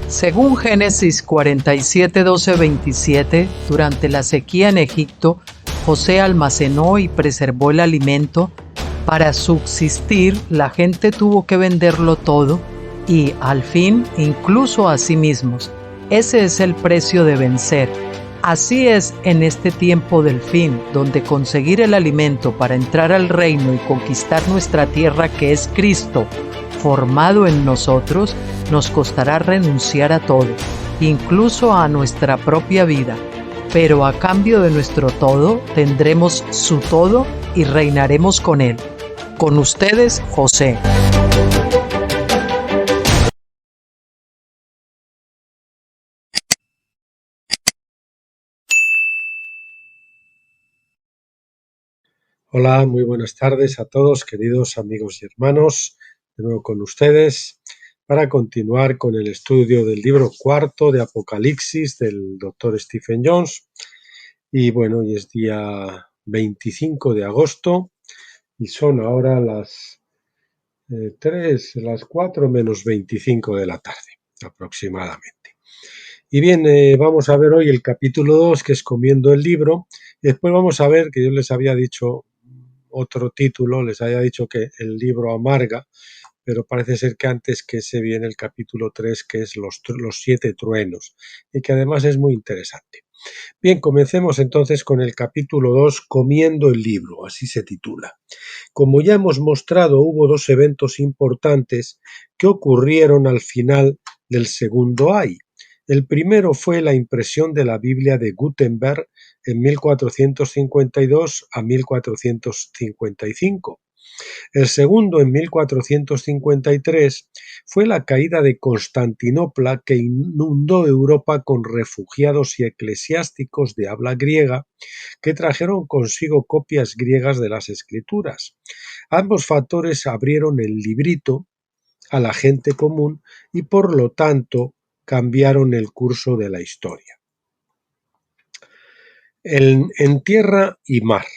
Según Génesis 47, 12, 27, durante la sequía en Egipto, José almacenó y preservó el alimento. Para subsistir, la gente tuvo que venderlo todo y, al fin, incluso a sí mismos. Ese es el precio de vencer. Así es en este tiempo del fin, donde conseguir el alimento para entrar al reino y conquistar nuestra tierra, que es Cristo, formado en nosotros, nos costará renunciar a todo, incluso a nuestra propia vida. Pero a cambio de nuestro todo, tendremos su todo y reinaremos con él. Con ustedes, José. Hola, muy buenas tardes a todos, queridos amigos y hermanos, de nuevo con ustedes para continuar con el estudio del libro cuarto de Apocalipsis del doctor Stephen Jones. Y bueno, hoy es día 25 de agosto y son ahora las 4 menos 25 de la tarde aproximadamente. Y bien, vamos a ver hoy el capítulo 2, que es Comiendo el libro, y después vamos a ver, que yo les había dicho otro título, les había dicho que el libro amarga, pero parece ser que antes que se viene el capítulo 3, que es los 7 truenos, y que además es muy interesante. Bien, comencemos entonces con el capítulo 2, Comiendo el libro, así se titula. Como ya hemos mostrado, hubo dos eventos importantes que ocurrieron al final del segundo ay. El primero fue la impresión de la Biblia de Gutenberg en 1452 a 1455. El segundo, en 1453, fue la caída de Constantinopla, que inundó Europa con refugiados y eclesiásticos de habla griega que trajeron consigo copias griegas de las escrituras. Ambos factores abrieron el librito a la gente común y por lo tanto cambiaron el curso de la historia. En tierra y mar.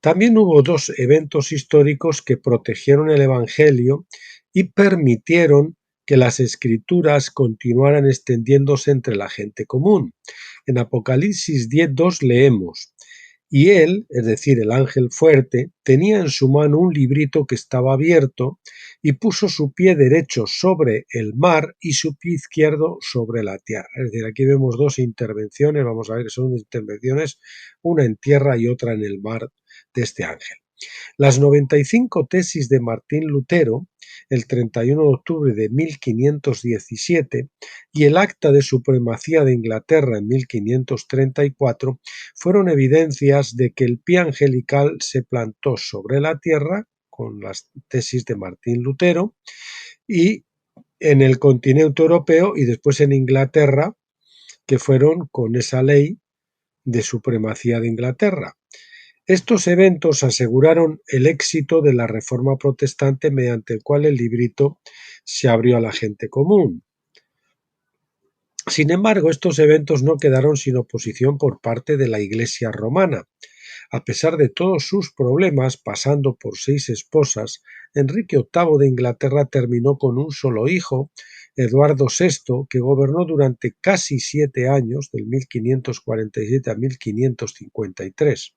También hubo dos eventos históricos que protegieron el Evangelio y permitieron que las escrituras continuaran extendiéndose entre la gente común. En Apocalipsis 10:2 leemos: y él, es decir, el ángel fuerte, tenía en su mano un librito que estaba abierto y puso su pie derecho sobre el mar y su pie izquierdo sobre la tierra. Es decir, aquí vemos dos intervenciones, vamos a ver que son intervenciones, una en tierra y otra en el mar de este ángel. Las 95 tesis de Martín Lutero, el 31 de octubre de 1517, y el Acta de Supremacía de Inglaterra en 1534 fueron evidencias de que el pie angelical se plantó sobre la tierra, con las tesis de Martín Lutero, y en el continente europeo y después en Inglaterra, que fueron con esa ley de supremacía de Inglaterra. Estos eventos aseguraron el éxito de la Reforma Protestante, mediante el cual el librito se abrió a la gente común. Sin embargo, estos eventos no quedaron sin oposición por parte de la Iglesia romana. A pesar de todos sus problemas, pasando por 6 esposas, Enrique VIII de Inglaterra terminó con un solo hijo, Eduardo VI, que gobernó durante casi 7 años, del 1547 a 1553.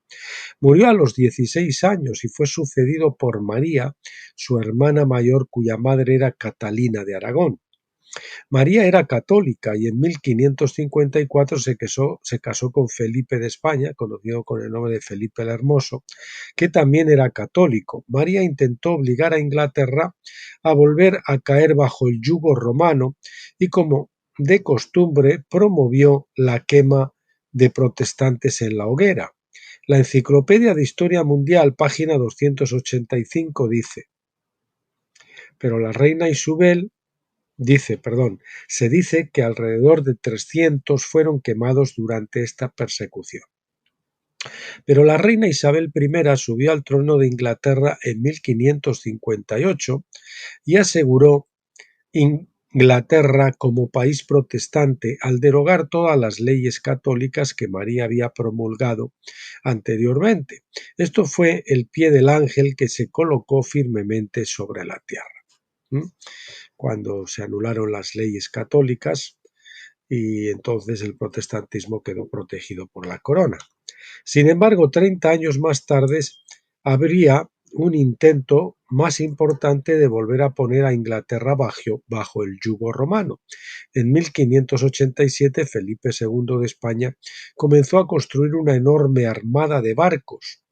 Murió a los 16 años y fue sucedido por María, su hermana mayor, cuya madre era Catalina de Aragón. María era católica y en 1554 se casó con Felipe de España, conocido con el nombre de Felipe el Hermoso, que también era católico. María intentó obligar a Inglaterra a volver a caer bajo el yugo romano y, como de costumbre, promovió la quema de protestantes en la hoguera. La Enciclopedia de Historia Mundial, página 285, pero la reina Isabel se dice que alrededor de 300 fueron quemados durante esta persecución. Pero la reina Isabel I subió al trono de Inglaterra en 1558 y aseguró Inglaterra como país protestante al derogar todas las leyes católicas que María había promulgado anteriormente. Esto fue el pie del ángel que se colocó firmemente sobre la tierra. Cuando se anularon las leyes católicas, y entonces el protestantismo quedó protegido por la corona. Sin embargo, 30 años más tarde habría un intento más importante de volver a poner a Inglaterra bajo el yugo romano. En 1587, Felipe II de España comenzó a construir una enorme armada de barcos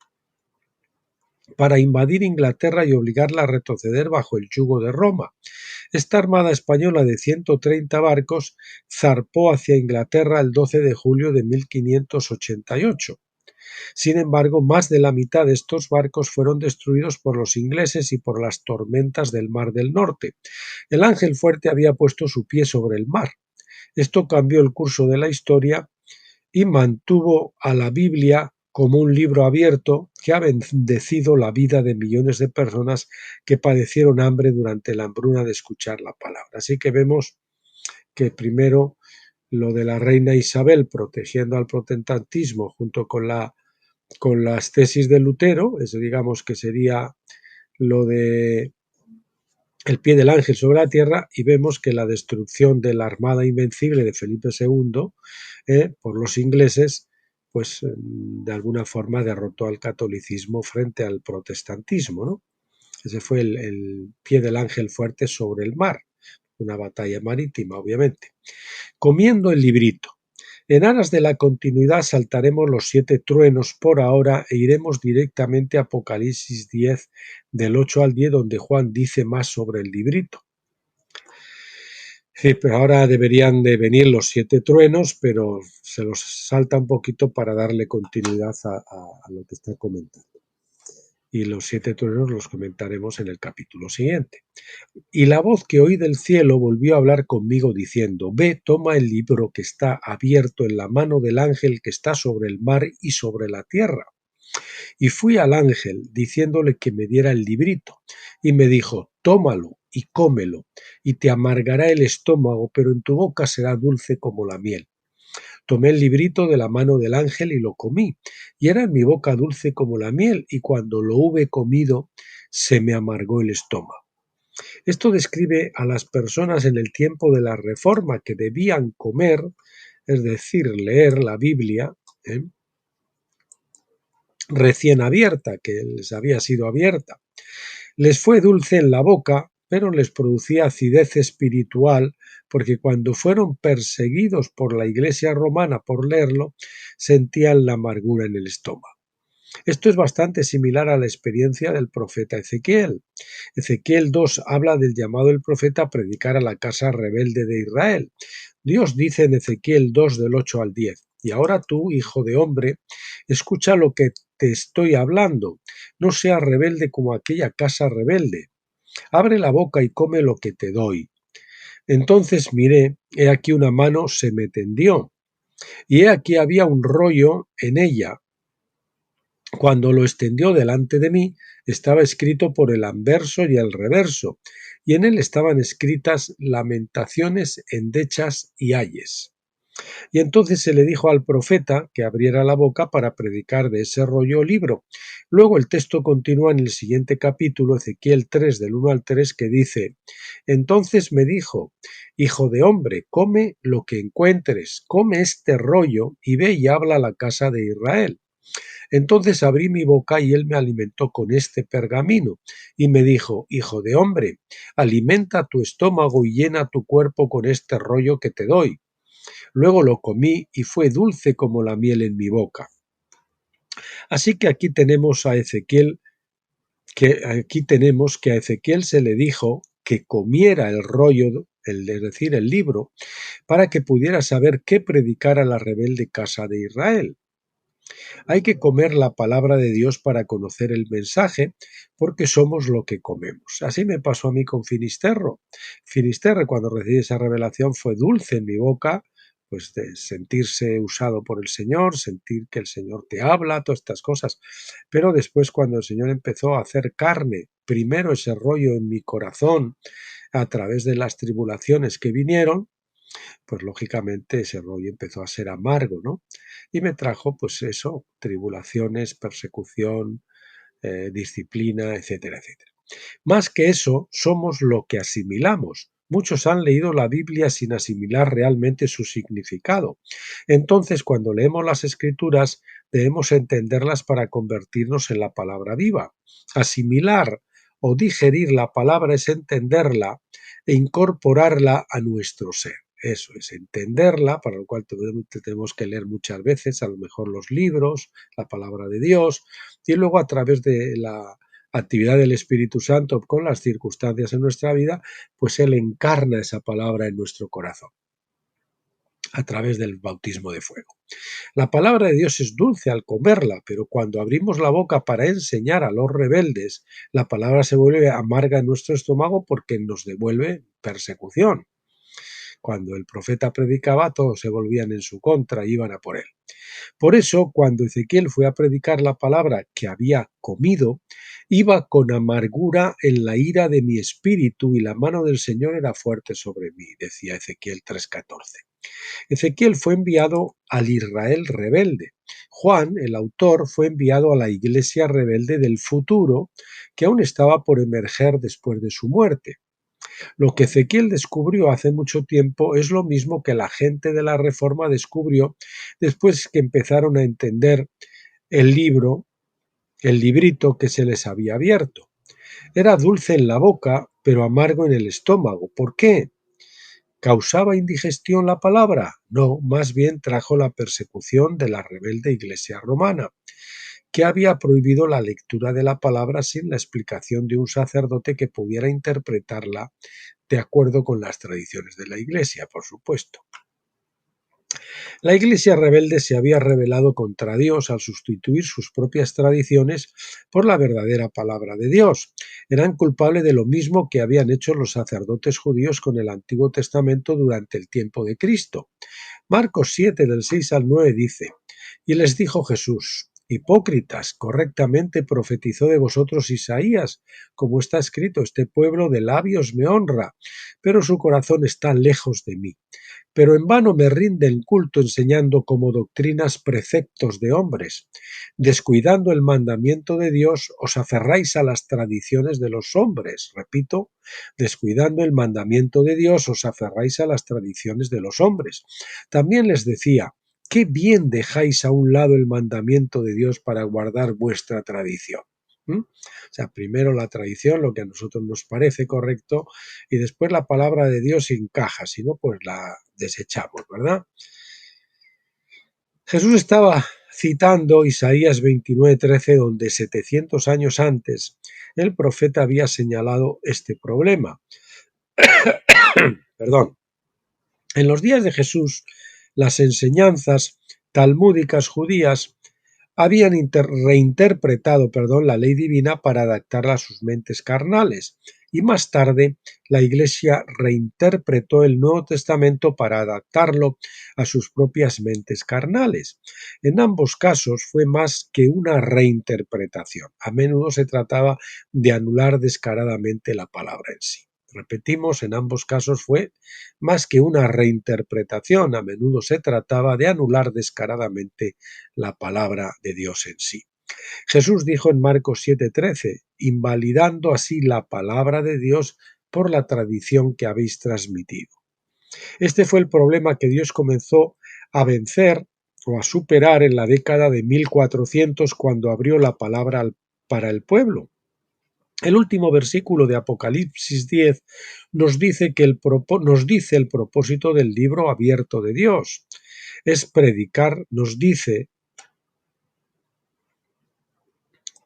para invadir Inglaterra y obligarla a retroceder bajo el yugo de Roma. Esta armada española de 130 barcos zarpó hacia Inglaterra el 12 de julio de 1588. Sin embargo, más de la mitad de estos barcos fueron destruidos por los ingleses y por las tormentas del Mar del Norte. El Ángel Fuerte había puesto su pie sobre el mar. Esto cambió el curso de la historia y mantuvo a la Biblia como un libro abierto que ha bendecido la vida de millones de personas que padecieron hambre durante la hambruna de escuchar la palabra. Así que vemos que primero lo de la reina Isabel protegiendo al protestantismo junto con las tesis de Lutero, eso digamos que sería lo de el pie del ángel sobre la tierra, y vemos que la destrucción de la Armada Invencible de Felipe II por los ingleses, pues de alguna forma derrotó al catolicismo frente al protestantismo, ¿no? Ese fue el pie del ángel fuerte sobre el mar, una batalla marítima, obviamente. Comiendo el librito. En aras de la continuidad saltaremos los 7 truenos por ahora e iremos directamente a Apocalipsis 10, del 8 al 10, donde Juan dice más sobre el librito. Sí, pero ahora deberían de venir los 7 truenos, pero se los salta un poquito para darle continuidad a lo que está comentando. Y los 7 truenos los comentaremos en el capítulo siguiente. Y la voz que oí del cielo volvió a hablar conmigo diciendo: Ve, toma el libro que está abierto en la mano del ángel que está sobre el mar y sobre la tierra. Y fui al ángel diciéndole que me diera el librito, y me dijo: Tómalo y cómelo, y te amargará el estómago, pero en tu boca será dulce como la miel. Tomé el librito de la mano del ángel y lo comí, y era en mi boca dulce como la miel, y cuando lo hube comido, se me amargó el estómago. Esto describe a las personas en el tiempo de la Reforma que debían comer, es decir, leer la Biblia, recién abierta, que les había sido abierta. Les fue dulce en la boca, pero les producía acidez espiritual, porque cuando fueron perseguidos por la Iglesia romana por leerlo, sentían la amargura en el estómago. Esto es bastante similar a la experiencia del profeta Ezequiel. Ezequiel 2 habla del llamado del profeta a predicar a la casa rebelde de Israel. Dios dice en Ezequiel 2 del 8 al 10: Y ahora tú, hijo de hombre, escucha lo que te estoy hablando. No seas rebelde como aquella casa rebelde. Abre la boca y come lo que te doy. Entonces miré, he aquí una mano se me tendió, y he aquí había un rollo en ella. Cuando lo extendió delante de mí, estaba escrito por el anverso y el reverso, y en él estaban escritas lamentaciones, endechas y ayes. Y entonces se le dijo al profeta que abriera la boca para predicar de ese rollo libro. Luego el texto continúa en el siguiente capítulo, Ezequiel 3, del 1 al 3, que dice: Entonces me dijo: Hijo de hombre, come lo que encuentres, come este rollo y ve y habla a la casa de Israel. Entonces abrí mi boca y él me alimentó con este pergamino, y me dijo: Hijo de hombre, alimenta tu estómago y llena tu cuerpo con este rollo que te doy. Luego lo comí y fue dulce como la miel en mi boca. Así que aquí tenemos a Ezequiel, que a Ezequiel se le dijo que comiera el rollo, es decir, el libro, para que pudiera saber qué predicar a la rebelde casa de Israel. Hay que comer la palabra de Dios para conocer el mensaje, porque somos lo que comemos. Así me pasó a mí con Finisterre. Finisterre, cuando recibí esa revelación, fue dulce en mi boca, pues de sentirse usado por el Señor, sentir que el Señor te habla, todas estas cosas. Pero después, cuando el Señor empezó a hacer carne, primero ese rollo en mi corazón, a través de las tribulaciones que vinieron, pues lógicamente ese rollo empezó a ser amargo, ¿no? Y me trajo, pues eso, tribulaciones, persecución, disciplina, etcétera, etcétera. Más que eso, somos lo que asimilamos, Muchos han leído la Biblia sin asimilar realmente su significado. Entonces, cuando leemos las Escrituras, debemos entenderlas para convertirnos en la palabra viva. Asimilar o digerir la palabra es entenderla e incorporarla a nuestro ser. Eso es, entenderla, para lo cual tenemos que leer muchas veces, a lo mejor los libros, la palabra de Dios, y luego a través de la actividad del Espíritu Santo con las circunstancias en nuestra vida, pues Él encarna esa palabra en nuestro corazón a través del bautismo de fuego. La palabra de Dios es dulce al comerla, pero cuando abrimos la boca para enseñar a los rebeldes, la palabra se vuelve amarga en nuestro estómago porque nos devuelve persecución. Cuando el profeta predicaba, todos se volvían en su contra y iban a por él. Por eso, cuando Ezequiel fue a predicar la palabra que había comido, iba con amargura en la ira de mi espíritu y la mano del Señor era fuerte sobre mí, decía Ezequiel 3:14. Ezequiel fue enviado al Israel rebelde. Juan, el autor, fue enviado a la iglesia rebelde del futuro, que aún estaba por emerger después de su muerte. Lo que Ezequiel descubrió hace mucho tiempo es lo mismo que la gente de la Reforma descubrió después que empezaron a entender el libro, el librito que se les había abierto. Era dulce en la boca, pero amargo en el estómago. ¿Por qué? ¿Causaba indigestión la palabra? No, más bien trajo la persecución de la rebelde Iglesia romana, que había prohibido la lectura de la palabra sin la explicación de un sacerdote que pudiera interpretarla de acuerdo con las tradiciones de la Iglesia, por supuesto. La Iglesia rebelde se había rebelado contra Dios al sustituir sus propias tradiciones por la verdadera palabra de Dios. Eran culpables de lo mismo que habían hecho los sacerdotes judíos con el Antiguo Testamento durante el tiempo de Cristo. Marcos 7, del 6 al 9 dice: Y les dijo Jesús: Hipócritas, correctamente profetizó de vosotros Isaías, como está escrito: Este pueblo de labios me honra, pero su corazón está lejos de mí. Pero en vano me rinden culto enseñando como doctrinas preceptos de hombres. Descuidando el mandamiento de Dios, os aferráis a las tradiciones de los hombres. Repito, descuidando el mandamiento de Dios, os aferráis a las tradiciones de los hombres. También les decía: qué bien dejáis a un lado el mandamiento de Dios para guardar vuestra tradición. O sea, primero la tradición, lo que a nosotros nos parece correcto, y después la palabra de Dios encaja, si no, pues la desechamos, ¿verdad? Jesús estaba citando Isaías 29:13, donde 700 años antes el profeta había señalado este problema. Perdón. En los días de Jesús, las enseñanzas talmúdicas judías habían reinterpretado la ley divina para adaptarla a sus mentes carnales, y más tarde la Iglesia reinterpretó el Nuevo Testamento para adaptarlo a sus propias mentes carnales. En ambos casos fue más que una reinterpretación. A menudo se trataba de anular descaradamente la palabra en sí. Repetimos, en ambos casos fue más que una reinterpretación, a menudo se trataba de anular descaradamente la palabra de Dios en sí. Jesús dijo en Marcos 7:13, invalidando así la palabra de Dios por la tradición que habéis transmitido. Este fue el problema que Dios comenzó a vencer o a superar en la década de 1400 cuando abrió la palabra para el pueblo. El último versículo de Apocalipsis 10 nos dice el propósito del libro abierto de Dios. Es predicar, nos dice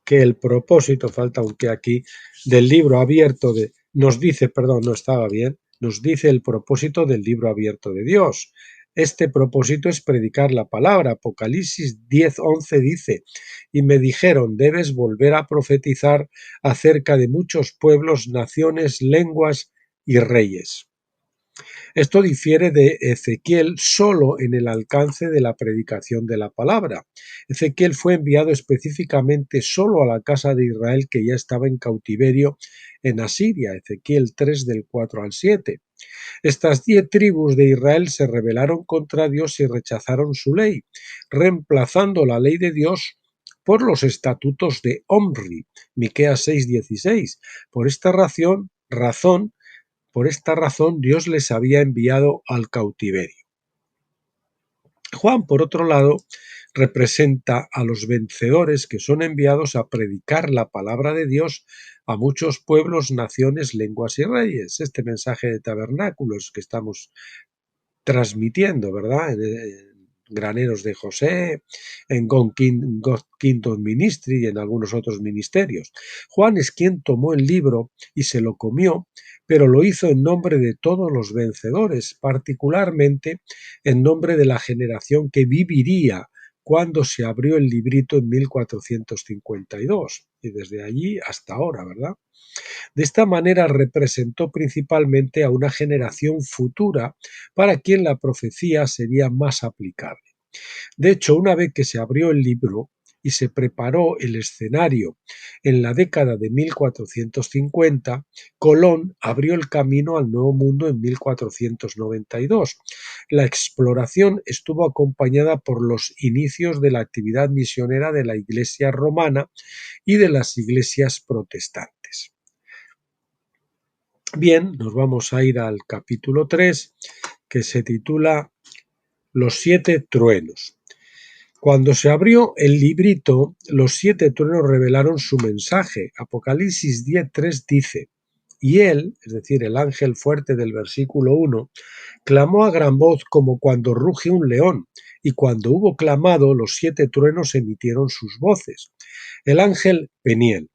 que el propósito, falta un que aquí, del libro abierto nos dice el propósito del libro abierto de Dios. Este propósito es predicar la palabra. Apocalipsis 10:11 dice: y me dijeron, debes volver a profetizar acerca de muchos pueblos, naciones, lenguas y reyes. Esto difiere de Ezequiel solo en el alcance de la predicación de la palabra. Ezequiel fue enviado específicamente solo a la casa de Israel que ya estaba en cautiverio en Asiria, Ezequiel 3 del 4 al 7. Estas 10 tribus de Israel se rebelaron contra Dios y rechazaron su ley, reemplazando la ley de Dios por los estatutos de Omri, Miqueas 6:16. Por esta razón, Por esta razón Dios les había enviado al cautiverio. Juan, por otro lado, representa a los vencedores que son enviados a predicar la palabra de Dios a muchos pueblos, naciones, lenguas y reyes. Este mensaje de tabernáculos que estamos transmitiendo, ¿verdad? En Graneros de José, en God Kingdom Ministry y en algunos otros ministerios. Juan es quien tomó el libro y se lo comió, pero lo hizo en nombre de todos los vencedores, particularmente en nombre de la generación que viviría cuando se abrió el librito en 1452 y desde allí hasta ahora, ¿verdad? De esta manera representó principalmente a una generación futura para quien la profecía sería más aplicable. De hecho, una vez que se abrió el libro y se preparó el escenario en la década de 1450, Colón abrió el camino al Nuevo Mundo en 1492. La exploración estuvo acompañada por los inicios de la actividad misionera de la Iglesia romana y de las iglesias protestantes. Bien, nos vamos a ir al capítulo 3, que se titula Los 7 truenos. Cuando se abrió el librito, los 7 truenos revelaron su mensaje. Apocalipsis 10:3 dice: y él, es decir, el ángel fuerte del versículo 1, clamó a gran voz como cuando ruge un león, y cuando hubo clamado, los 7 truenos emitieron sus voces. El ángel Peniel.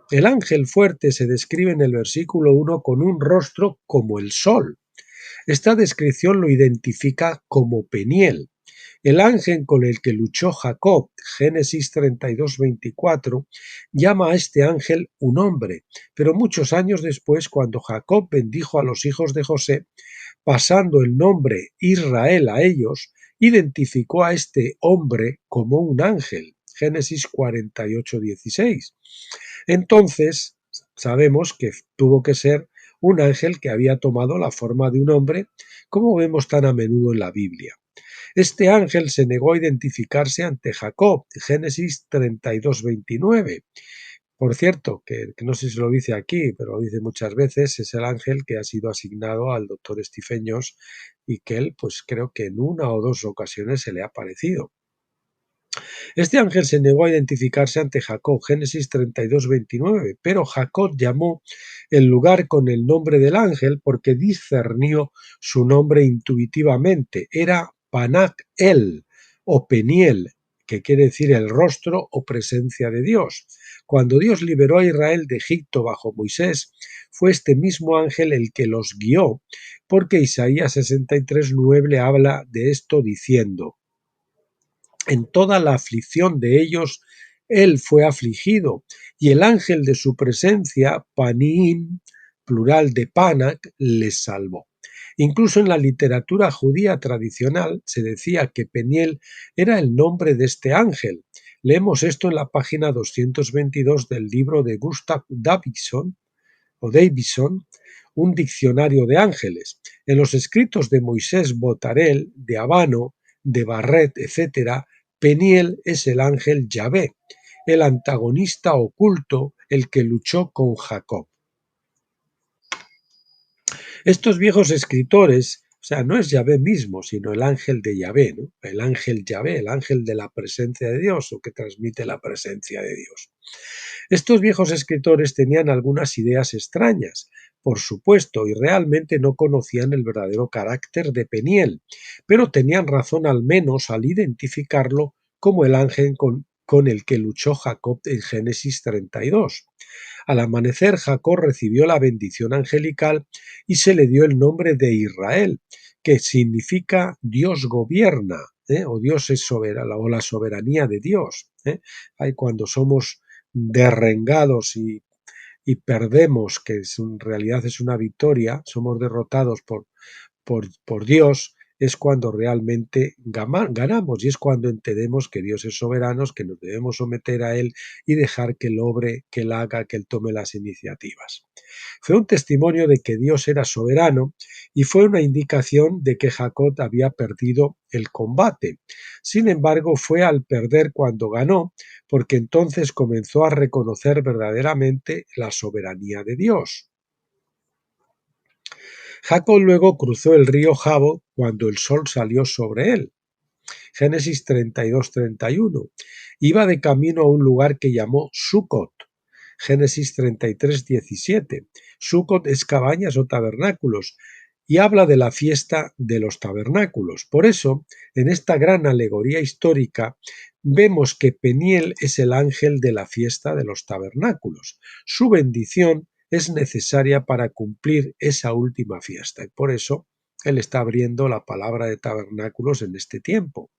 El ángel fuerte se describe en el versículo 1 con un rostro como el sol. Esta descripción lo identifica como Peniel. El ángel con el que luchó Jacob, Génesis 32:24, llama a este ángel un hombre, pero muchos años después, cuando Jacob bendijo a los hijos de José, pasando el nombre Israel a ellos, identificó a este hombre como un ángel. Génesis 48:16. Entonces sabemos que tuvo que ser un ángel que había tomado la forma de un hombre, como vemos tan a menudo en la Biblia. Este ángel se negó a identificarse ante Jacob, Génesis 32:29. Por cierto, que no sé si lo dice aquí, pero lo dice muchas veces, es el ángel que ha sido asignado al doctor Stephen Jones y que él, pues creo que en una o dos ocasiones se le ha aparecido. Este ángel se negó a identificarse ante Jacob, Génesis 32:29, pero Jacob llamó el lugar con el nombre del ángel porque discernió su nombre intuitivamente. Era Panac-El o Peniel, que quiere decir el rostro o presencia de Dios. Cuando Dios liberó a Israel de Egipto bajo Moisés, fue este mismo ángel el que los guió, porque Isaías 63:9 habla de esto diciendo: en toda la aflicción de ellos, él fue afligido, y el ángel de su presencia, Panim, plural de Panac, les salvó. Incluso en la literatura judía tradicional se decía que Peniel era el nombre de este ángel. Leemos esto en la página 222 del libro de Gustav Davidson, un diccionario de ángeles. En los escritos de Moisés Botarel, de Habano, de Barret, etc., Peniel es el ángel Yahvé, el antagonista oculto, el que luchó con Jacob. Estos viejos escritores, o sea, no es Yahvé mismo, sino el ángel de Yahvé, ¿no? El ángel Yahvé, el ángel de la presencia de Dios, o que transmite la presencia de Dios. Estos viejos escritores tenían algunas ideas extrañas, por supuesto, y realmente no conocían el verdadero carácter de Peniel, pero tenían razón al menos al identificarlo como el ángel con el que luchó Jacob en Génesis 32. Al amanecer, Jacob recibió la bendición angelical y se le dio el nombre de Israel, que significa Dios gobierna, o Dios es soberano, o la soberanía de Dios. Hay cuando somos derrengados y perdemos, que en realidad es una victoria, somos derrotados por Dios, es cuando realmente ganamos y es cuando entendemos que Dios es soberano, que nos debemos someter a Él y dejar que Él obre, que Él haga, que Él tome las iniciativas. Fue un testimonio de que Dios era soberano y fue una indicación de que Jacob había perdido el combate. Sin embargo, fue al perder cuando ganó, porque entonces comenzó a reconocer verdaderamente la soberanía de Dios. Jacob luego cruzó el río Jabok cuando el sol salió sobre él. Génesis 32-31. Iba de camino a un lugar que llamó Sucot. Génesis 33-17. Sucot es cabañas o tabernáculos y habla de la fiesta de los tabernáculos. Por eso, en esta gran alegoría histórica, vemos que Peniel es el ángel de la fiesta de los tabernáculos. Su bendición es necesaria para cumplir esa última fiesta y por eso él está abriendo la palabra de tabernáculos en este tiempo.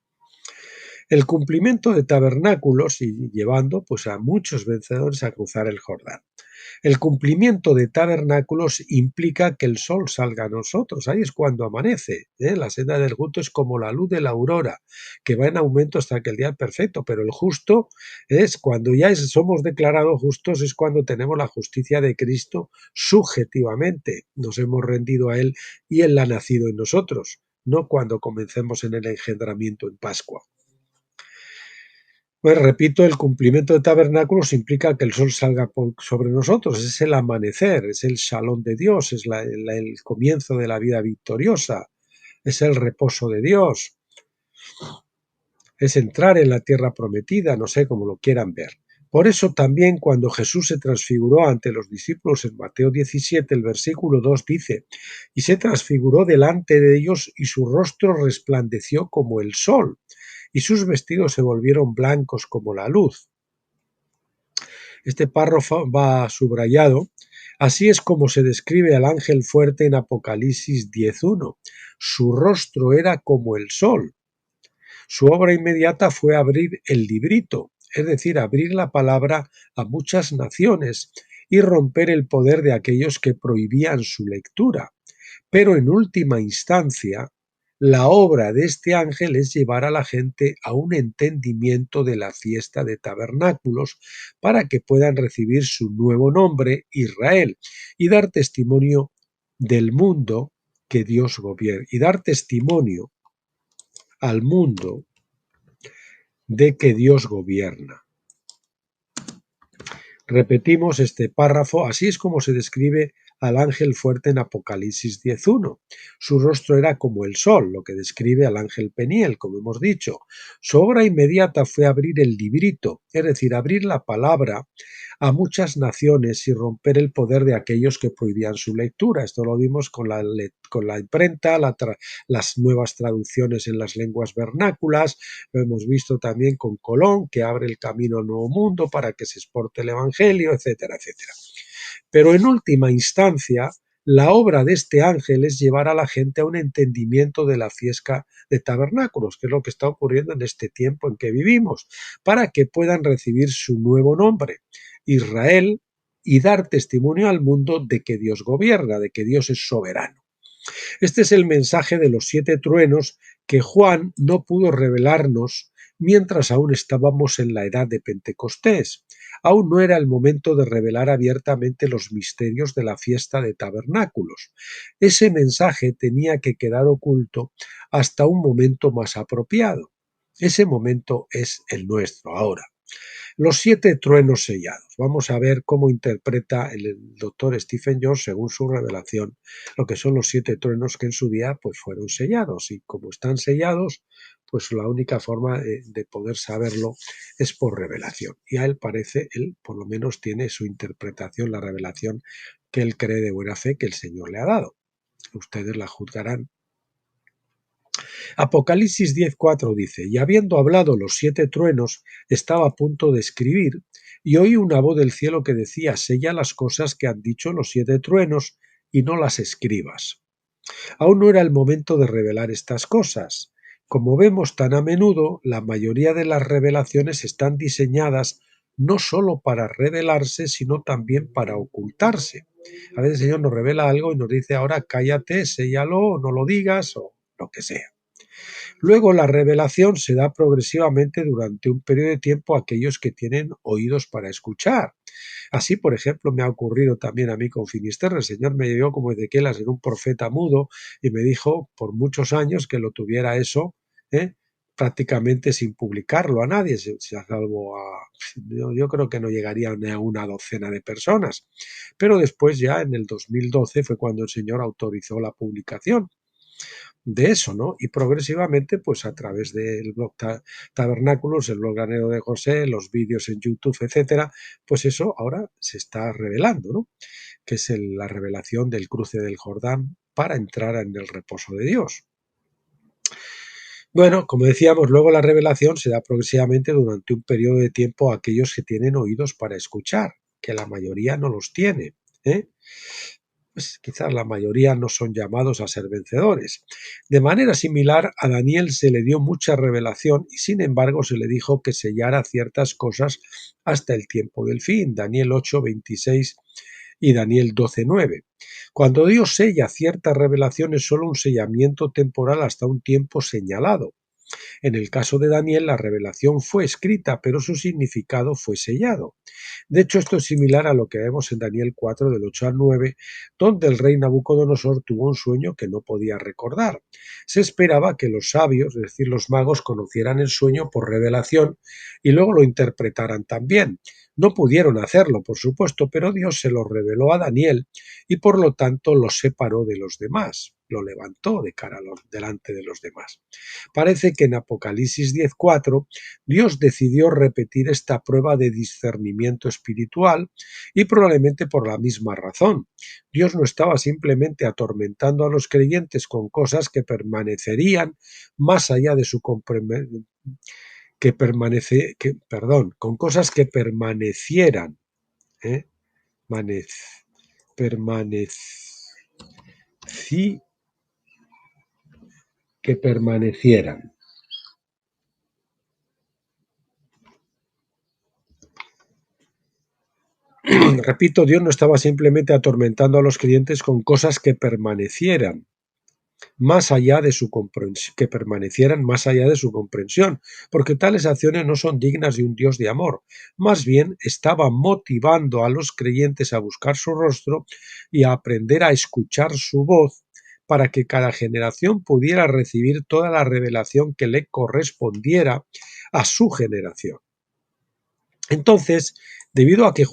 El cumplimiento de tabernáculos y llevando pues a muchos vencedores a cruzar el Jordán. El cumplimiento de tabernáculos implica que el sol salga a nosotros, ahí es cuando amanece. La senda del justo es como la luz de la aurora, que va en aumento hasta que el día es perfecto, pero el justo es cuando ya somos declarados justos, es cuando tenemos la justicia de Cristo subjetivamente, nos hemos rendido a Él y Él ha nacido en nosotros, no cuando comencemos en el engendramiento en Pascua. Pues repito, el cumplimiento de tabernáculos implica que el sol salga sobre nosotros, es el amanecer, es el shalom de Dios, es el comienzo de la vida victoriosa, es el reposo de Dios, es entrar en la tierra prometida, no sé cómo lo quieran ver. Por eso también cuando Jesús se transfiguró ante los discípulos en Mateo 17, el versículo 2 dice, y se transfiguró delante de ellos y su rostro resplandeció como el sol, y sus vestidos se volvieron blancos como la luz. Este párrafo va subrayado. Así es como se describe al ángel fuerte en Apocalipsis 10.1. Su rostro era como el sol. Su obra inmediata fue abrir el librito, es decir, abrir la palabra a muchas naciones y romper el poder de aquellos que prohibían su lectura. Pero en última instancia, la obra de este ángel es llevar a la gente a un entendimiento de la fiesta de tabernáculos para que puedan recibir su nuevo nombre, Israel, y dar testimonio del mundo que Dios gobierna, y dar testimonio al mundo de que Dios gobierna. Repetimos este párrafo, así es como se describe al ángel fuerte en Apocalipsis 10.1. Su rostro era como el sol, lo que describe al ángel Peniel, como hemos dicho. Su obra inmediata fue abrir el librito, es decir, abrir la palabra a muchas naciones y romper el poder de aquellos que prohibían su lectura. Esto lo vimos con la imprenta, las nuevas traducciones en las lenguas vernáculas, lo hemos visto también con Colón, que abre el camino al Nuevo Mundo para que se exporte el Evangelio, etcétera, etcétera. Pero en última instancia, la obra de este ángel es llevar a la gente a un entendimiento de la fiesta de tabernáculos, que es lo que está ocurriendo en este tiempo en que vivimos, para que puedan recibir su nuevo nombre, Israel, y dar testimonio al mundo de que Dios gobierna, de que Dios es soberano. Este es el mensaje de los 7 truenos que Juan no pudo revelarnos mientras aún estábamos en la edad de Pentecostés. Aún no era el momento de revelar abiertamente los misterios de la fiesta de tabernáculos. Ese mensaje tenía que quedar oculto hasta un momento más apropiado. Ese momento es el nuestro ahora. Los 7 truenos sellados. Vamos a ver cómo interpreta el doctor Stephen Jones, según su revelación, lo que son los 7 truenos que en su día pues, fueron sellados. Y como están sellados, pues la única forma de poder saberlo es por revelación. Y a él parece, él por lo menos tiene su interpretación, la revelación que él cree de buena fe que el Señor le ha dado. Ustedes la juzgarán. Apocalipsis 10.4 dice, y habiendo hablado los 7 truenos, estaba a punto de escribir, y oí una voz del cielo que decía, sella las cosas que han dicho los 7 truenos, y no las escribas. Aún no era el momento de revelar estas cosas. Como vemos tan a menudo, la mayoría de las revelaciones están diseñadas no solo para revelarse, sino también para ocultarse. A veces el Señor nos revela algo y nos dice, ahora cállate, séllalo, o no lo digas, o lo que sea. Luego la revelación se da progresivamente durante un periodo de tiempo a aquellos que tienen oídos para escuchar. Así, por ejemplo, me ha ocurrido también a mí con Finisterre. El Señor me llevó como Ezequiel a ser un profeta mudo y me dijo por muchos años que lo tuviera eso, prácticamente sin publicarlo a nadie, salvo yo creo que no llegaría ni a una docena de personas. Pero después, ya en el 2012, fue cuando el Señor autorizó la publicación de eso, ¿no? Y progresivamente, pues a través del blog Tabernáculos, el blog Granero de José, los vídeos en YouTube, etcétera, pues eso ahora se está revelando, ¿no? Que es la revelación del cruce del Jordán para entrar en el reposo de Dios. Bueno, como decíamos, luego la revelación se da progresivamente durante un periodo de tiempo a aquellos que tienen oídos para escuchar, que la mayoría no los tiene, ¿eh? Pues quizás la mayoría no son llamados a ser vencedores. De manera similar, a Daniel se le dio mucha revelación y sin embargo se le dijo que sellara ciertas cosas hasta el tiempo del fin, Daniel 8:26 y Daniel 12:9. Cuando Dios sella ciertas revelaciones, es solo un sellamiento temporal hasta un tiempo señalado. En el caso de Daniel, la revelación fue escrita, pero su significado fue sellado. De hecho, esto es similar a lo que vemos en Daniel 4, del 8 al 9, donde el rey Nabucodonosor tuvo un sueño que no podía recordar. Se esperaba que los sabios, es decir, los magos, conocieran el sueño por revelación y luego lo interpretaran también. No pudieron hacerlo, por supuesto, pero Dios se lo reveló a Daniel y por lo tanto lo separó de los demás, lo levantó de cara delante de los demás. Parece que en Apocalipsis 10:4 Dios decidió repetir esta prueba de discernimiento espiritual y probablemente por la misma razón. Dios no estaba simplemente atormentando a los creyentes con cosas que permanecerían más allá de su con cosas que permanecieran, ¿eh? Que permanecieran. Repito, Dios no estaba simplemente atormentando a los creyentes con cosas que permanecieran más allá de su comprensión, porque tales acciones no son dignas de un Dios de amor. Más bien, estaba motivando a los creyentes a buscar su rostro y a aprender a escuchar su voz para que cada generación pudiera recibir toda la revelación que le correspondiera a su generación. Entonces, debido a que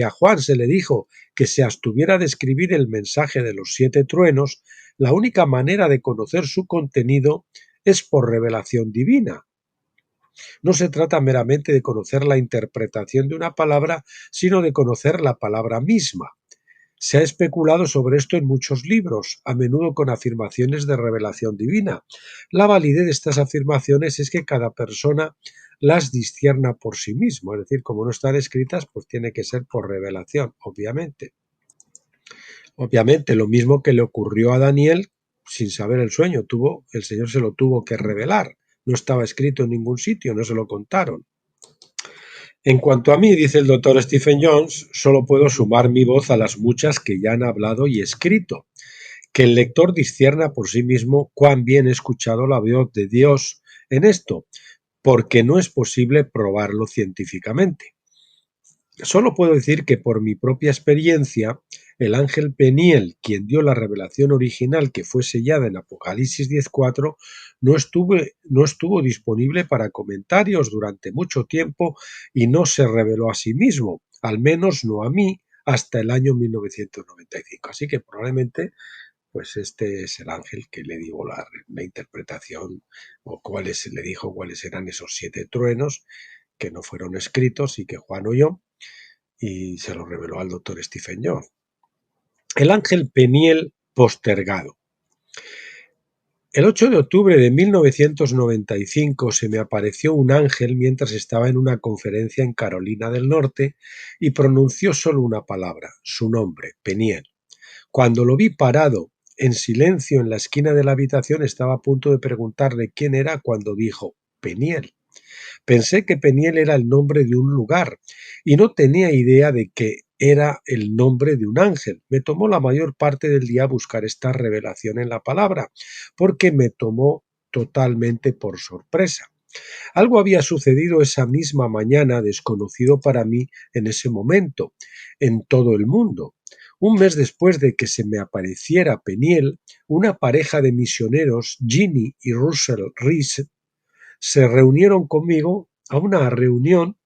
a Juan se le dijo que se abstuviera de escribir el mensaje de los 7 truenos, la única manera de conocer su contenido es por revelación divina. No se trata meramente de conocer la interpretación de una palabra, sino de conocer la palabra misma. Se ha especulado sobre esto en muchos libros, a menudo con afirmaciones de revelación divina. La validez de estas afirmaciones es que cada persona las discierna por sí mismo, es decir, como no están escritas, pues tiene que ser por revelación, obviamente. Obviamente, lo mismo que le ocurrió a Daniel sin saber el sueño, el Señor se lo tuvo que revelar, no estaba escrito en ningún sitio, no se lo contaron. En cuanto a mí, dice el doctor Stephen Jones, solo puedo sumar mi voz a las muchas que ya han hablado y escrito. Que el lector discierna por sí mismo cuán bien he escuchado la voz de Dios en esto, porque no es posible probarlo científicamente. Solo puedo decir que por mi propia experiencia, el ángel Peniel, quien dio la revelación original que fue sellada en Apocalipsis 10:4, no estuvo disponible para comentarios durante mucho tiempo y no se reveló a sí mismo, al menos no a mí, hasta el año 1995. Así que probablemente pues este es el ángel que le dio la interpretación o le dijo cuáles eran esos 7 truenos que no fueron escritos y que Juan oyó y se lo reveló al doctor Stephen Jones. El ángel Peniel postergado. El 8 de octubre de 1995 se me apareció un ángel mientras estaba en una conferencia en Carolina del Norte y pronunció solo una palabra, su nombre, Peniel. Cuando lo vi parado en silencio en la esquina de la habitación, estaba a punto de preguntarle quién era cuando dijo Peniel. Pensé que Peniel era el nombre de un lugar y no tenía idea de que era el nombre de un ángel. Me tomó la mayor parte del día buscar esta revelación en la palabra, porque me tomó totalmente por sorpresa. Algo había sucedido esa misma mañana, desconocido para mí en ese momento, en todo el mundo. Un mes después de que se me apareciera Peniel, una pareja de misioneros, Ginny y Russell Reese, se reunieron conmigo a una reunión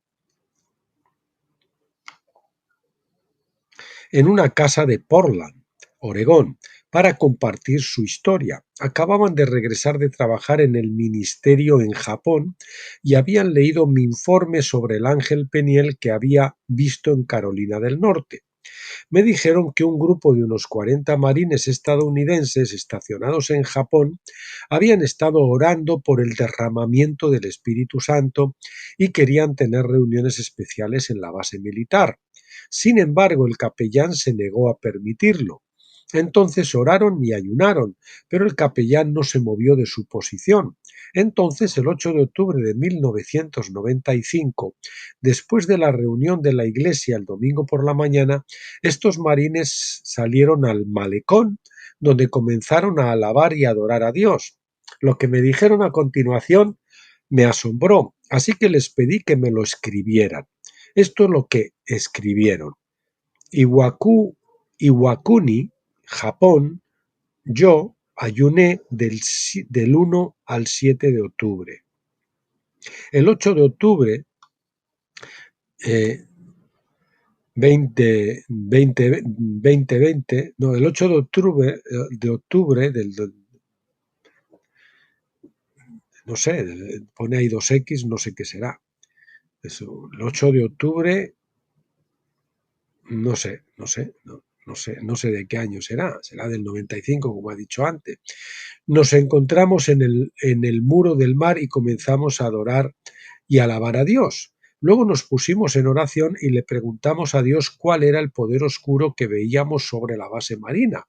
en una casa de Portland, Oregón, para compartir su historia. Acababan de regresar de trabajar en el ministerio en Japón y habían leído mi informe sobre el ángel Peniel que había visto en Carolina del Norte. Me dijeron que un grupo de unos 40 marines estadounidenses estacionados en Japón habían estado orando por el derramamiento del Espíritu Santo y querían tener reuniones especiales en la base militar. Sin embargo, el capellán se negó a permitirlo. Entonces oraron y ayunaron, pero el capellán no se movió de su posición. Entonces, el 8 de octubre de 1995, después de la reunión de la iglesia el domingo por la mañana, estos marines salieron al malecón, donde comenzaron a alabar y adorar a Dios. Lo que me dijeron a continuación me asombró, así que les pedí que me lo escribieran. Esto es lo que escribieron. Iwakuni, Japón, yo ayuné del 1 al 7 de octubre. El 8 de octubre 2020, no, el 8 de octubre no sé, pone ahí 2X, no sé qué será. Eso, el 8 de octubre, no sé de qué año será del 95, como ha dicho antes. Nos encontramos en el muro del mar y comenzamos a adorar y alabar a Dios. Luego nos pusimos en oración y le preguntamos a Dios cuál era el poder oscuro que veíamos sobre la base marina.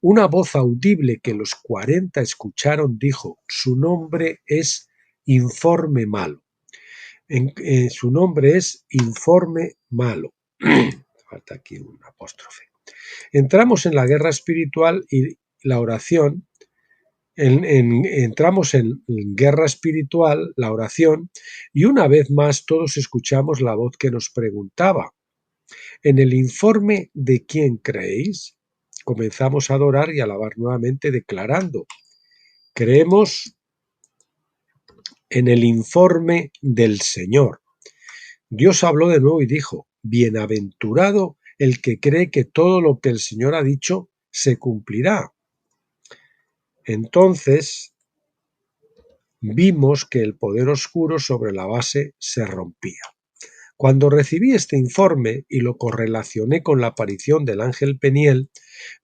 Una voz audible que los 40 escucharon dijo: su nombre es Informe Malo. Su nombre es Informe Malo. Falta aquí un apóstrofe. Entramos en la guerra espiritual y la oración. Entramos en guerra espiritual, la oración, y una vez más todos escuchamos la voz que nos preguntaba: ¿en el informe de quién creéis? Comenzamos a adorar y a alabar nuevamente, declarando: creemos en el informe del Señor. Dios habló de nuevo y dijo: bienaventurado el que cree que todo lo que el Señor ha dicho se cumplirá. Entonces vimos que el poder oscuro sobre la base se rompía. Cuando recibí este informe y lo correlacioné con la aparición del ángel Peniel,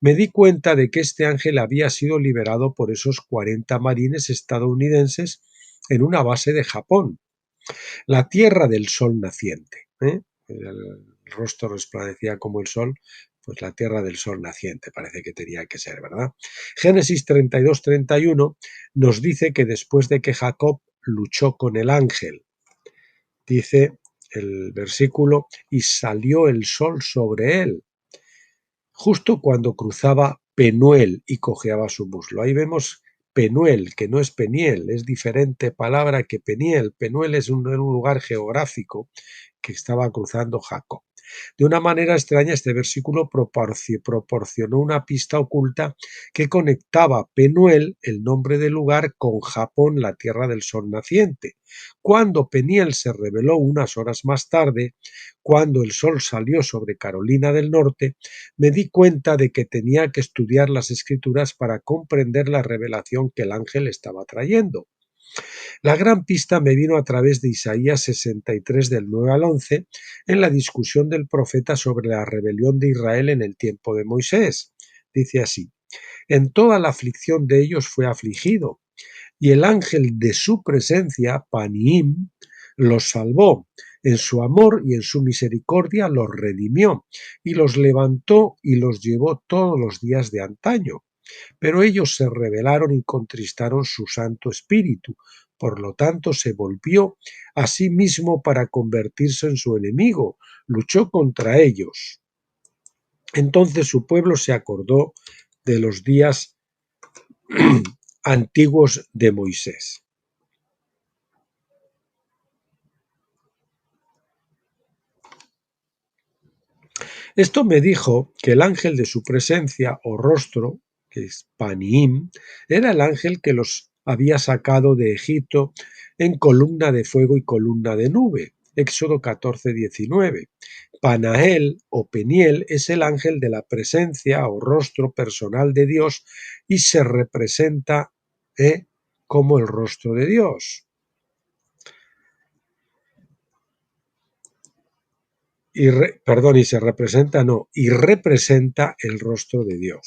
me di cuenta de que este ángel había sido liberado por esos 40 marines estadounidenses en una base de Japón, la tierra del sol naciente. El rostro resplandecía como el sol, pues la tierra del sol naciente parece que tenía que ser, ¿verdad? Génesis 32-31 nos dice que después de que Jacob luchó con el ángel, dice el versículo, y salió el sol sobre él, justo cuando cruzaba Penuel y cojeaba su muslo. Ahí vemos Penuel, que no es Peniel, es diferente palabra que Peniel. Penuel es un lugar geográfico que estaba cruzando Jacob. De una manera extraña, este versículo proporcionó una pista oculta que conectaba Penuel, el nombre del lugar, con Japón, la tierra del sol naciente. Cuando Peniel se reveló unas horas más tarde, cuando el sol salió sobre Carolina del Norte, me di cuenta de que tenía que estudiar las escrituras para comprender la revelación que el ángel estaba trayendo. La gran pista me vino a través de Isaías 63 del 9 al 11 en la discusión del profeta sobre la rebelión de Israel en el tiempo de Moisés. Dice así: en toda la aflicción de ellos fue afligido, y el ángel de su presencia, Paniim, los salvó. En su amor y en su misericordia los redimió, y los levantó y los llevó todos los días de antaño. Pero ellos se rebelaron y contristaron su Santo Espíritu. Por lo tanto, se volvió a sí mismo para convertirse en su enemigo. Luchó contra ellos. Entonces su pueblo se acordó de los días antiguos de Moisés. Esto me dijo que el ángel de su presencia o rostro, que es Paniim, era el ángel que los había sacado de Egipto en columna de fuego y columna de nube. Éxodo 14:19. Panael o Peniel es el ángel de la presencia o rostro personal de Dios y se representa como el rostro de Dios. Y representa el rostro de Dios.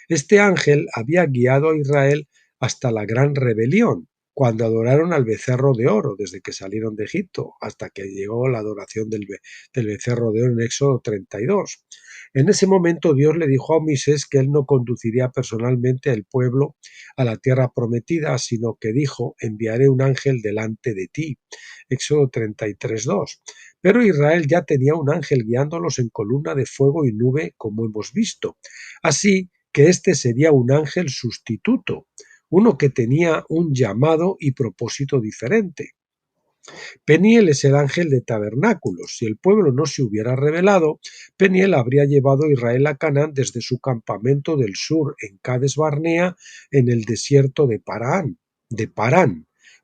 Este ángel había guiado a Israel hasta la gran rebelión, cuando adoraron al becerro de oro, desde que salieron de Egipto, hasta que llegó la adoración del becerro de oro en Éxodo 32. En ese momento Dios le dijo a Moisés que él no conduciría personalmente al pueblo a la tierra prometida, sino que dijo: enviaré un ángel delante de ti. Éxodo 33:2. Pero Israel ya tenía un ángel guiándolos en columna de fuego y nube, como hemos visto. Así que este sería un ángel sustituto, uno que tenía un llamado y propósito diferente. Peniel es el ángel de tabernáculos. Si el pueblo no se hubiera rebelado, Peniel habría llevado a Israel a Canaán desde su campamento del sur en Cades Barnea, en el desierto de Parán.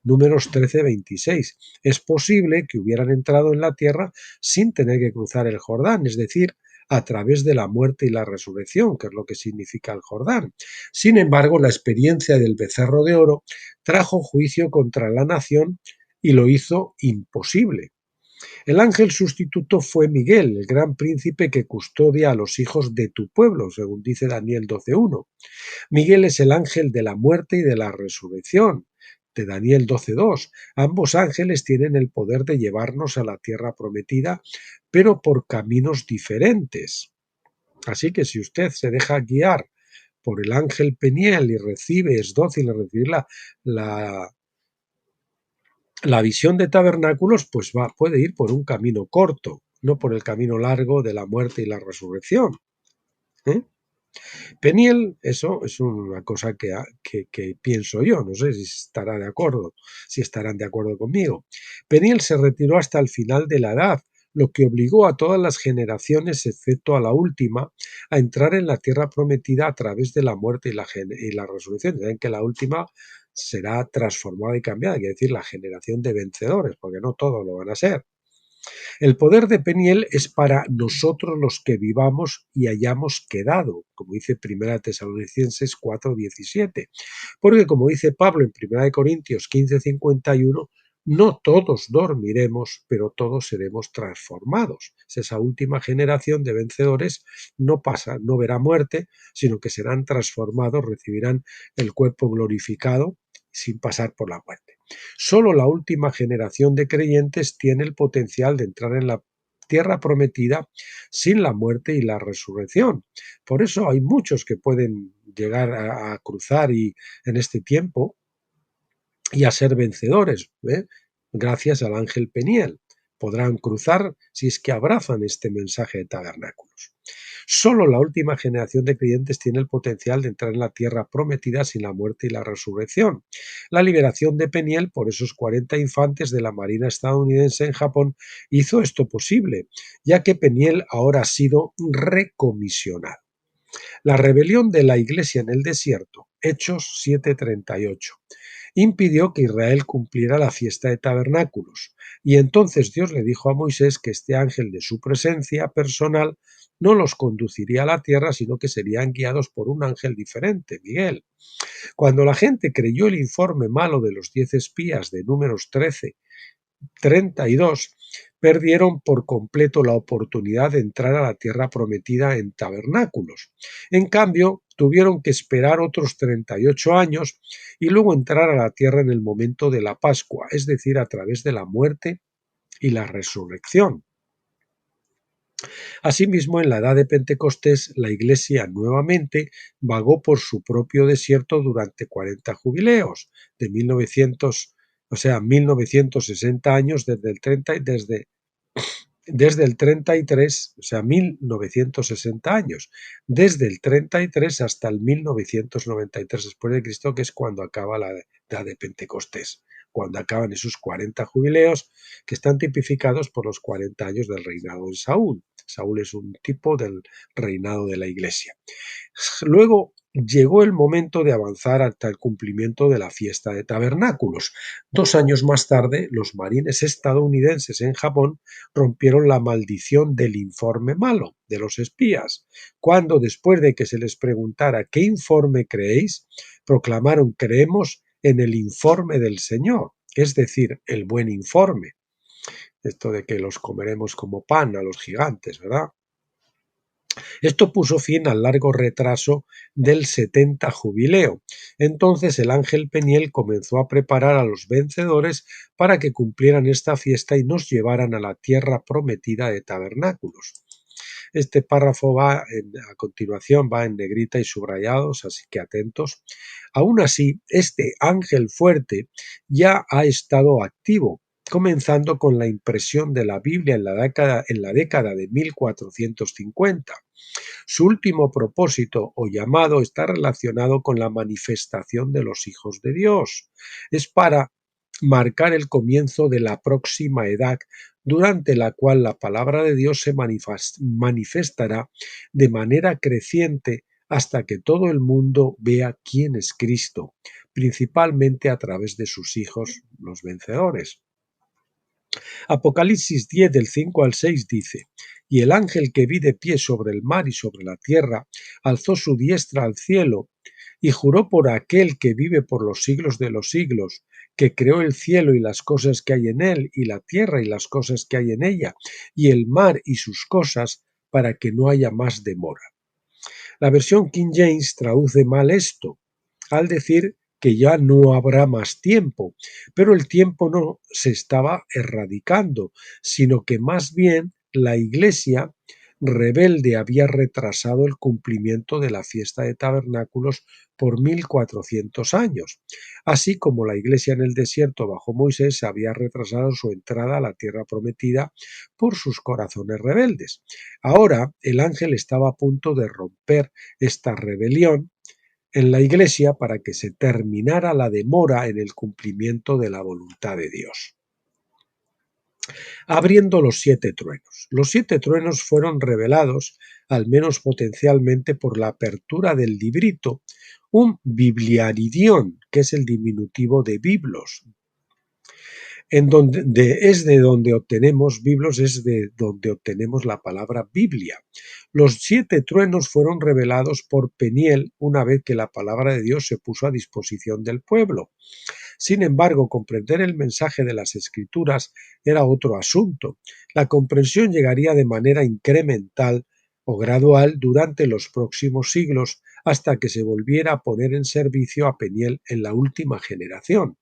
Números 13:26. Es posible que hubieran entrado en la tierra sin tener que cruzar el Jordán, es decir, a través de la muerte y la resurrección, que es lo que significa el Jordán. Sin embargo, la experiencia del becerro de oro trajo juicio contra la nación y lo hizo imposible. El ángel sustituto fue Miguel, el gran príncipe que custodia a los hijos de tu pueblo, según dice Daniel 12:1. Miguel es el ángel de la muerte y de la resurrección, de Daniel 12:2. Ambos ángeles tienen el poder de llevarnos a la tierra prometida, pero por caminos diferentes. Así que si usted se deja guiar por el ángel Peniel y es dócil en recibir la visión de tabernáculos, pues puede ir por un camino corto, no por el camino largo de la muerte y la resurrección. Peniel, eso es una cosa que pienso yo, no sé si estarán de acuerdo conmigo. Peniel se retiró hasta el final de la edad, lo que obligó a todas las generaciones, excepto a la última, a entrar en la tierra prometida a través de la muerte y la resurrección. Saben que la última será transformada y cambiada, quiere decir la generación de vencedores, porque no todos lo van a ser. El poder de Peniel es para nosotros los que vivamos y hayamos quedado, como dice 1 Tesalonicenses 4:17, porque como dice Pablo en 1 Corintios 15:51, no todos dormiremos, pero todos seremos transformados. Esa última generación de vencedores no verá muerte, sino que serán transformados, recibirán el cuerpo glorificado sin pasar por la muerte. Solo la última generación de creyentes tiene el potencial de entrar en la tierra prometida sin la muerte y la resurrección. Por eso hay muchos que pueden llegar a cruzar en este tiempo y a ser vencedores, gracias al ángel Peniel. Podrán cruzar si es que abrazan este mensaje de tabernáculos. Solo la última generación de creyentes tiene el potencial de entrar en la tierra prometida sin la muerte y la resurrección. La liberación de Peniel por esos 40 infantes de la Marina estadounidense en Japón hizo esto posible, ya que Peniel ahora ha sido recomisionado. La rebelión de la iglesia en el desierto, Hechos 7:38, impidió que Israel cumpliera la fiesta de tabernáculos, y entonces Dios le dijo a Moisés que este ángel de su presencia personal no los conduciría a la tierra, sino que serían guiados por un ángel diferente, Miguel. Cuando la gente creyó el informe malo de los 10 espías de Números 13:32, perdieron por completo la oportunidad de entrar a la tierra prometida en tabernáculos. En cambio, tuvieron que esperar otros 38 años y luego entrar a la tierra en el momento de la Pascua, es decir, a través de la muerte y la resurrección. Asimismo, en la edad de Pentecostés, la Iglesia nuevamente vagó por su propio desierto durante 40 jubileos, de 1960 años desde el 33, 1960 años, desde el 33 hasta el 1993 después de Cristo, que es cuando acaba la edad de Pentecostés, cuando acaban esos 40 jubileos que están tipificados por los 40 años del reinado de Saúl. Saúl es un tipo del reinado de la Iglesia. Luego llegó el momento de avanzar hasta el cumplimiento de la fiesta de tabernáculos. 2 años más tarde, los marines estadounidenses en Japón rompieron la maldición del informe malo de los espías, cuando, después de que se les preguntara ¿qué informe creéis?, proclamaron: creemos en el informe del Señor, es decir, el buen informe. Esto de que los comeremos como pan a los gigantes, ¿verdad? Esto puso fin al largo retraso del 70 jubileo. Entonces el ángel Peniel comenzó a preparar a los vencedores para que cumplieran esta fiesta y nos llevaran a la tierra prometida de tabernáculos. Este párrafo a continuación va en negrita y subrayados, así que atentos. Aún así, este ángel fuerte ya ha estado activo, comenzando con la impresión de la Biblia en la década de 1450. Su último propósito o llamado está relacionado con la manifestación de los hijos de Dios. Es para marcar el comienzo de la próxima edad, durante la cual la palabra de Dios se manifestará de manera creciente hasta que todo el mundo vea quién es Cristo, principalmente a través de sus hijos, los vencedores. Apocalipsis 10 del 5 al 6 dice: y el ángel que vi de pie sobre el mar y sobre la tierra alzó su diestra al cielo y juró por aquel que vive por los siglos de los siglos, que creó el cielo y las cosas que hay en él, y la tierra y las cosas que hay en ella, y el mar y sus cosas, para que no haya más demora. La versión King James traduce mal esto, al decir que ya no habrá más tiempo, pero el tiempo no se estaba erradicando, sino que más bien la Iglesia rebelde había retrasado el cumplimiento de la fiesta de tabernáculos por 1400 años, así como la Iglesia en el desierto bajo Moisés había retrasado su entrada a la tierra prometida por sus corazones rebeldes. Ahora el ángel estaba a punto de romper esta rebelión en la Iglesia para que se terminara la demora en el cumplimiento de la voluntad de Dios. Abriendo los 7 truenos. Los 7 truenos fueron revelados, al menos potencialmente, por la apertura del librito, un bibliaridión, que es el diminutivo de biblos. Es de donde obtenemos la palabra Biblia. Los 7 truenos fueron revelados por Peniel una vez que la palabra de Dios se puso a disposición del pueblo. Sin embargo, comprender el mensaje de las Escrituras era otro asunto. La comprensión llegaría de manera incremental o gradual durante los próximos siglos hasta que se volviera a poner en servicio a Peniel en la última generación.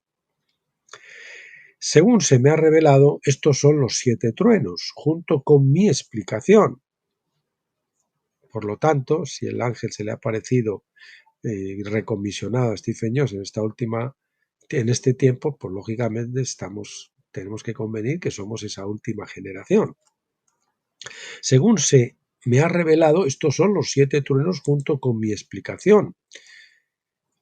Según se me ha revelado, estos son los 7 truenos, junto con mi explicación. Por lo tanto, si el ángel se le ha parecido recomisionado a Stephen Jones en este tiempo, pues lógicamente tenemos que convenir que somos esa última generación. Según se me ha revelado, estos son los 7 truenos junto con mi explicación.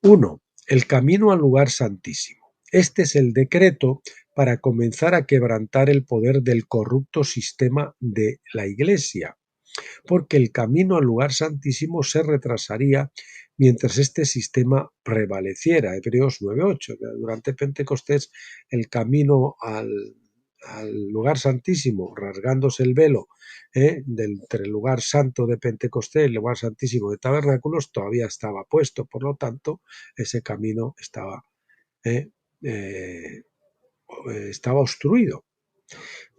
1. El camino al lugar santísimo. Este es el decreto para comenzar a quebrantar el poder del corrupto sistema de la Iglesia, porque el camino al lugar santísimo se retrasaría mientras este sistema prevaleciera. Hebreos 9:8. Durante Pentecostés, el camino al lugar santísimo, rasgándose el velo entre el lugar santo de Pentecostés y el lugar santísimo de tabernáculos, todavía estaba puesto. Por lo tanto, ese camino estaba obstruido.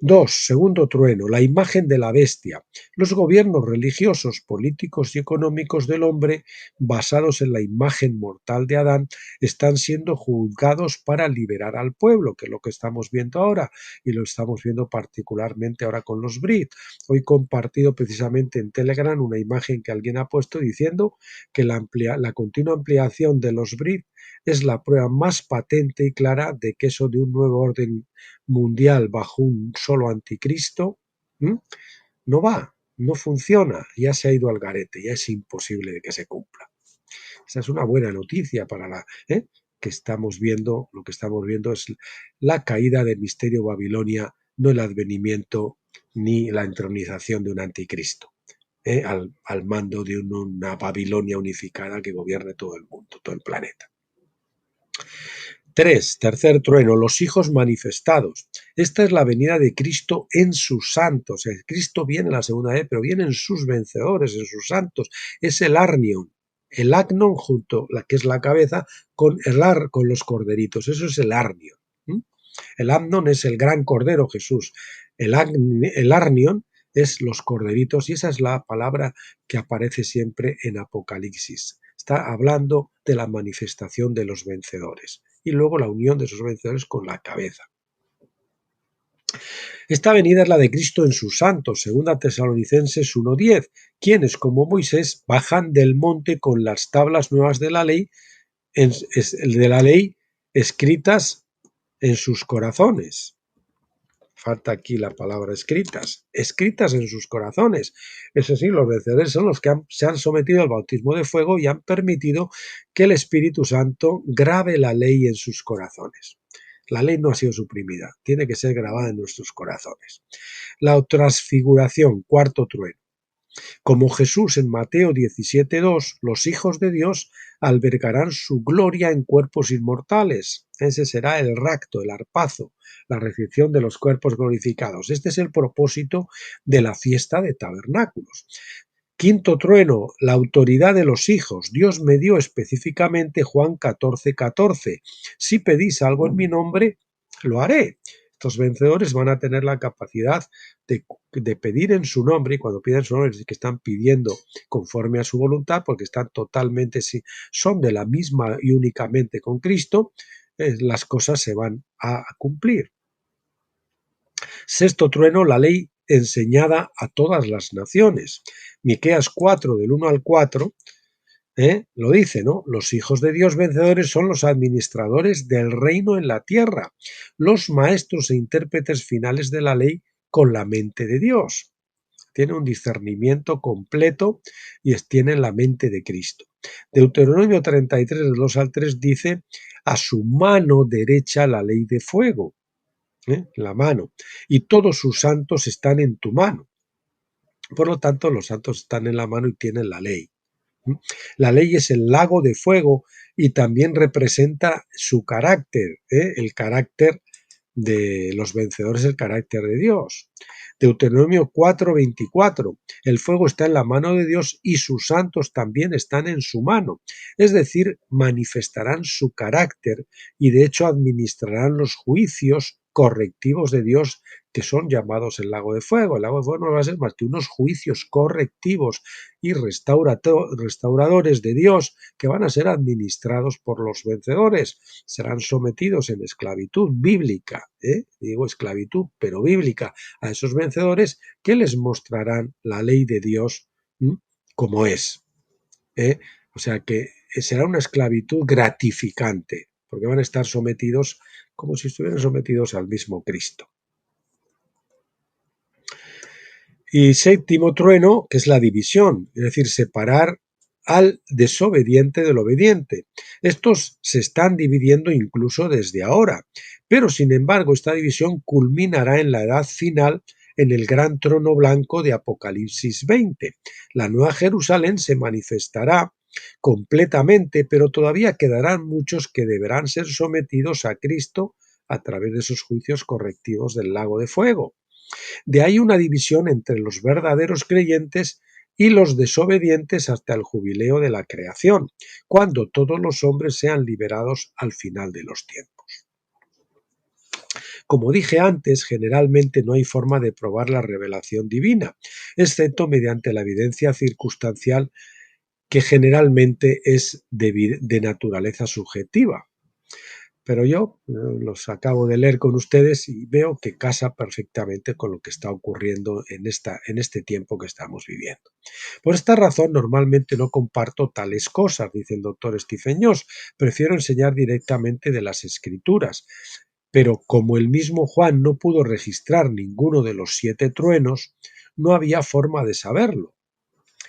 2. Segundo trueno, la imagen de la bestia. Los gobiernos religiosos, políticos y económicos del hombre, basados en la imagen mortal de Adán, están siendo juzgados para liberar al pueblo, que es lo que estamos viendo ahora, y lo estamos viendo particularmente ahora con los Brit. Hoy he compartido precisamente en Telegram una imagen que alguien ha puesto diciendo que la continua ampliación de los Brit es la prueba más patente y clara de que eso de un nuevo orden mundial bajo un solo anticristo no va, no funciona, ya se ha ido al garete, ya es imposible de que se cumpla. Esa es una buena noticia para que estamos viendo. Lo que estamos viendo es la caída del misterio Babilonia, no el advenimiento ni la entronización de un anticristo. al mando de una Babilonia unificada que gobierne todo el mundo, todo el planeta. 3. Tercer trueno, los hijos manifestados. Esta es la venida de Cristo en sus santos. Cristo viene en la segunda vez, pero viene en sus vencedores, en sus santos. Es el Arnion, el Agnon junto, la que es la cabeza, con los corderitos. Eso es el Arnion. El Amnon es el gran cordero Jesús. El Arnion es los corderitos, y esa es la palabra que aparece siempre en Apocalipsis. Está hablando de la manifestación de los vencedores y luego la unión de esos vencedores con la cabeza. Esta venida es la de Cristo en sus santos, 2 Tesalonicenses 1:10, quienes como Moisés bajan del monte con las tablas nuevas de la ley escritas en sus corazones. Falta aquí la palabra escritas en sus corazones. Eso sí, los vencedores son los que se han sometido al bautismo de fuego y han permitido que el Espíritu Santo grabe la ley en sus corazones. La ley no ha sido suprimida, tiene que ser grabada en nuestros corazones. La transfiguración, cuarto trueno. Como Jesús en Mateo 17:2, los hijos de Dios albergarán su gloria en cuerpos inmortales. Ese será el rapto, el arpazo, la recepción de los cuerpos glorificados. Este es el propósito de la fiesta de tabernáculos. Quinto trueno, la autoridad de los hijos. Dios me dio específicamente Juan 14:14. Si pedís algo en mi nombre, lo haré. Estos vencedores van a tener la capacidad de pedir en su nombre, y cuando piden su nombre es que están pidiendo conforme a su voluntad, porque están totalmente, son de la misma y únicamente con Cristo, las cosas se van a cumplir. Sexto trueno, la ley enseñada a todas las naciones. Miqueas 4, del 1 al 4, lo dice, ¿no? Los hijos de Dios vencedores son los administradores del reino en la tierra, los maestros e intérpretes finales de la ley con la mente de Dios. Tiene un discernimiento completo y tiene la mente de Cristo. Deuteronomio 33, del 2 al 3 dice, a su mano derecha la ley de fuego, la mano, y todos sus santos están en tu mano. Por lo tanto, los santos están en la mano y tienen la ley. La ley es el lago de fuego y también representa su carácter, el carácter de los vencedores, el carácter de Dios. Deuteronomio 4:24, el fuego está en la mano de Dios y sus santos también están en su mano, es decir, manifestarán su carácter y de hecho administrarán los juicios correctivos de Dios que son llamados el lago de fuego. El lago de fuego no va a ser más que unos juicios correctivos y restauradores de Dios que van a ser administrados por los vencedores. Serán sometidos en esclavitud bíblica, digo esclavitud, pero bíblica, a esos vencedores que les mostrarán la ley de Dios como es. O sea que será una esclavitud gratificante, porque van a estar sometidos como si estuvieran sometidos al mismo Cristo. Y séptimo trueno, que es la división, es decir, separar al desobediente del obediente. Estos se están dividiendo incluso desde ahora, pero sin embargo esta división culminará en la edad final en el gran trono blanco de Apocalipsis 20. La Nueva Jerusalén se manifestará completamente, pero todavía quedarán muchos que deberán ser sometidos a Cristo a través de esos juicios correctivos del lago de fuego. De ahí una división entre los verdaderos creyentes y los desobedientes hasta el jubileo de la creación, cuando todos los hombres sean liberados al final de los tiempos. Como dije antes, generalmente no hay forma de probar la revelación divina, excepto mediante la evidencia circunstancial que generalmente es de naturaleza subjetiva. Pero yo los acabo de leer con ustedes y veo que casa perfectamente con lo que está ocurriendo en este tiempo que estamos viviendo. Por esta razón, normalmente no comparto tales cosas, dice el doctor Stephen Jones. Prefiero enseñar directamente de las Escrituras. Pero como el mismo Juan no pudo registrar ninguno de los 7 truenos, no había forma de saberlo,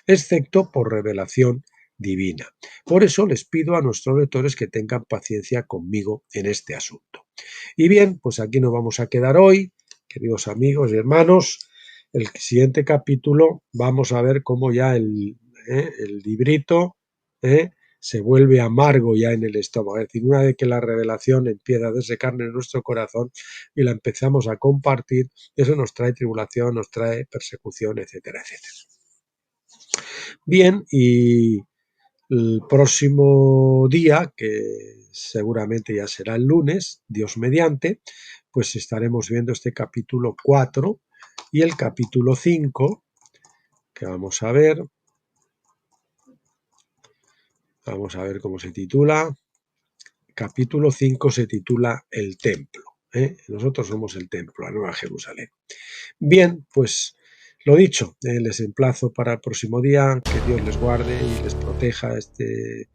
excepto por revelación divina. Por eso les pido a nuestros lectores que tengan paciencia conmigo en este asunto. Y bien, pues aquí nos vamos a quedar hoy, queridos amigos y hermanos, el siguiente capítulo vamos a ver cómo ya el librito se vuelve amargo ya en el estómago. Es decir, una vez que la revelación empieza a hacerse carne en nuestro corazón y la empezamos a compartir, eso nos trae tribulación, nos trae persecución, etcétera, etcétera. Bien, y el próximo día, que seguramente ya será el lunes, Dios mediante, pues estaremos viendo este capítulo 4 y el capítulo 5, que vamos a ver. Vamos a ver cómo se titula. Capítulo 5 se titula El Templo. Nosotros somos el Templo, la Nueva Jerusalén. Bien, pues lo dicho, les emplazo para el próximo día, que Dios les guarde y les proteja este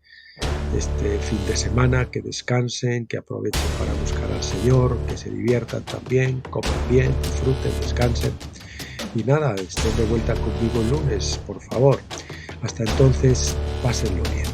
fin de semana, que descansen, que aprovechen para buscar al Señor, que se diviertan también, coman bien, disfruten, descansen. Y nada, estén de vuelta conmigo el lunes, por favor. Hasta entonces, pásenlo bien.